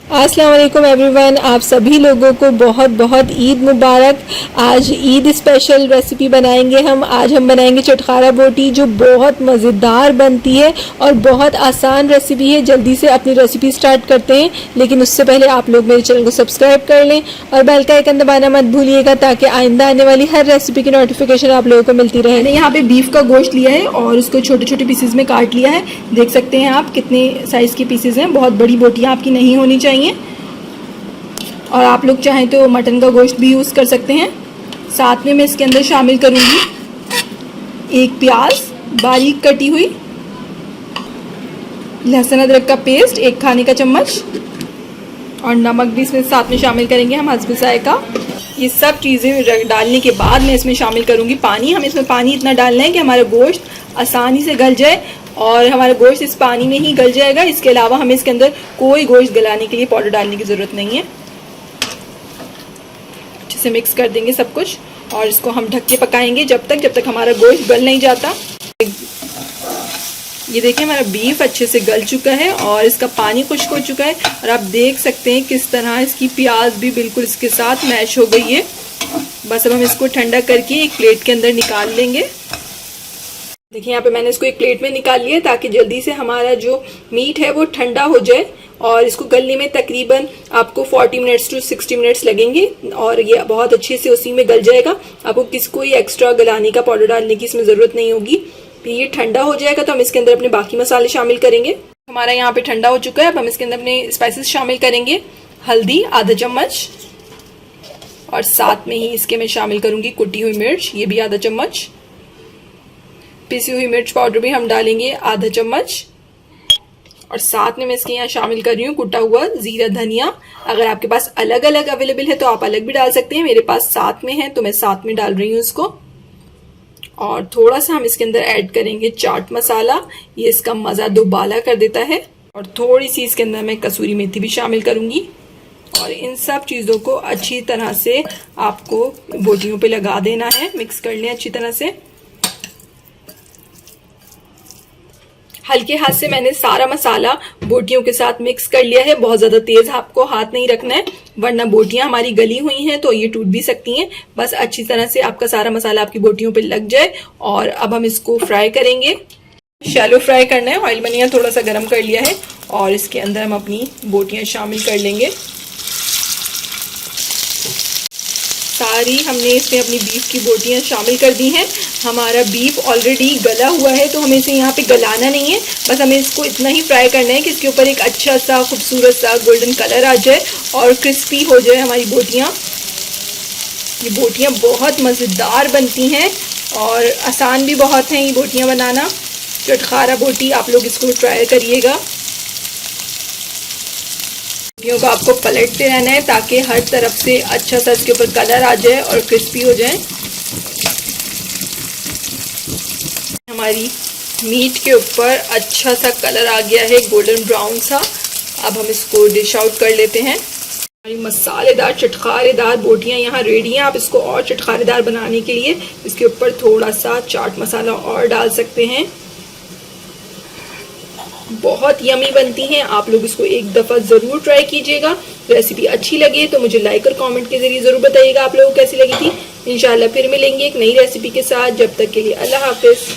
अस्सलाम वालेकुम एवरीवन, आप सभी लोगों को बहुत बहुत ईद मुबारक। आज ईद स्पेशल रेसिपी बनाएंगे हम। आज हम बनाएंगे चटखारा बोटी, जो बहुत मज़ेदार बनती है और बहुत आसान रेसिपी है। जल्दी से अपनी रेसिपी स्टार्ट करते हैं, लेकिन उससे पहले आप लोग मेरे चैनल को सब्सक्राइब कर लें और बेल का आइकन दबाना मत भूलिएगा, ताकि आइंदा आने वाली हर रेसिपी की नोटिफिकेशन आप लोगों को मिलती रहे। मैंने यहाँ पे बीफ का गोश्त लिया है और उसको छोटे छोटे पीसेज में काट लिया है। देख सकते हैं आप कितने साइज़ के पीसेज हैं। बहुत बड़ी बोटियाँ आपकी नहीं होनी चाहिए। और आप लोग चाहें तो मटन का गोश्त भी यूज़ कर सकते हैं। साथ में मैं इसके अंदर शामिल करूँगी एक प्याज बारीक कटी हुई, लहसुन अदरक का पेस्ट 1 खाने का चम्मच, और नमक भी इसमें साथ में शामिल करेंगे हम हस्ब जायका। ये सब चीज़ें डालने के बाद मैं इसमें शामिल करूँगी पानी। हमें इसमें पानी इतना डालना है कि हमारा गोश्त आसानी से गल जाए और हमारा गोश्त इस पानी में ही गल जाएगा। इसके अलावा हमें इसके अंदर कोई गोश्त गलाने के लिए पाउडर डालने की ज़रूरत नहीं है। अच्छे से मिक्स कर देंगे सब कुछ और इसको हम ढक के पकाएंगे जब तक हमारा गोश्त गल नहीं जाता। ये देखिए हमारा बीफ अच्छे से गल चुका है और इसका पानी खुश्क हो चुका है और आप देख सकते हैं किस तरह इसकी प्याज भी बिल्कुल इसके साथ मैश हो गई है। बस अब हम इसको ठंडा करके एक प्लेट के अंदर निकाल लेंगे। देखिए यहाँ पे मैंने इसको एक प्लेट में निकाल लिया ताकि जल्दी से हमारा जो मीट है वो ठंडा हो जाए और इसको गलने में तकरीबन आपको 40 मिनट्स टू 60 मिनट्स लगेंगे और ये बहुत अच्छे से उसी में गल जाएगा। आपको कोई एक्स्ट्रा गलाने का पाउडर डालने की इसमें ज़रूरत नहीं होगी। फिर ये ठंडा हो जाएगा तो हम इसके अंदर अपने बाकी मसाले शामिल करेंगे। हमारा यहाँ पे ठंडा हो चुका है। अब हम इसके अंदर अपने स्पाइसेस शामिल करेंगे। हल्दी आधा चम्मच और साथ में ही इसके मैं शामिल करूँगी कुटी हुई मिर्च, ये भी आधा चम्मच। पिसी हुई मिर्च पाउडर भी हम डालेंगे आधा चम्मच और साथ में मैं इसके यहाँ शामिल कर रही हूँ कुटा हुआ जीरा धनिया। अगर आपके पास अलग अलग अवेलेबल है तो आप अलग भी डाल सकते हैं। मेरे पास साथ में है तो मैं साथ में डाल रही हूँ इसको। और थोड़ा सा हम इसके अंदर ऐड करेंगे चाट मसाला, ये इसका मज़ा दोबाला कर देता है। और थोड़ी सी इसके अंदर मैं कसूरी मेथी भी शामिल करूँगी और इन सब चीज़ों को अच्छी तरह से आपको बोटियों पे लगा देना है। मिक्स कर लें अच्छी तरह से। हल्के हाथ से मैंने सारा मसाला बोटियों के साथ मिक्स कर लिया है। बहुत ज़्यादा तेज़ आपको हाथ नहीं रखना है, वरना बोटियां हमारी गली हुई हैं तो ये टूट भी सकती हैं। बस अच्छी तरह से आपका सारा मसाला आपकी बोटियों पे लग जाए। और अब हम इसको फ्राई करेंगे। शैलो फ्राई करना है। ऑयल मैंने यहाँ थोड़ा सा गर्म कर लिया है और इसके अंदर हम अपनी बोटियाँ शामिल कर लेंगे। सारी हमने इसमें अपनी बीफ की बोटियाँ शामिल कर दी हैं। हमारा बीफ ऑलरेडी गला हुआ है तो हमें इसे यहाँ पे गलाना नहीं है। बस हमें इसको इतना ही फ्राई करना है कि इसके ऊपर एक अच्छा सा खूबसूरत सा गोल्डन कलर आ जाए और क्रिस्पी हो जाए हमारी बोटियाँ। ये बोटियाँ बहुत मज़ेदार बनती हैं और आसान भी बहुत हैं ये बोटियाँ बनाना। चटखारा बोटी आप लोग इसको ट्राई करिएगा। बोटियों को आपको पलटते रहना है ताकि हर तरफ से अच्छा सा इसके ऊपर कलर आ जाए और क्रिस्पी हो जाए। हमारी मीट के ऊपर अच्छा सा कलर आ गया है, गोल्डन ब्राउन सा। अब हम इसको डिश आउट कर लेते हैं। हमारी मसालेदार चटखारेदार बोटियाँ यहाँ रेडी हैं। आप इसको और चटखारेदार बनाने के लिए इसके ऊपर थोड़ा सा चाट मसाला और डाल सकते हैं। बहुत यमी बनती हैं। आप लोग इसको एक दफ़ा ज़रूर ट्राई कीजिएगा। रेसिपी अच्छी लगे तो मुझे लाइक और कमेंट के ज़रिए ज़रूर बताइएगा आप लोगों को कैसी लगी थी। इंशाल्लाह फिर मिलेंगे एक नई रेसिपी के साथ। जब तक के लिए अल्लाह हाफिज़।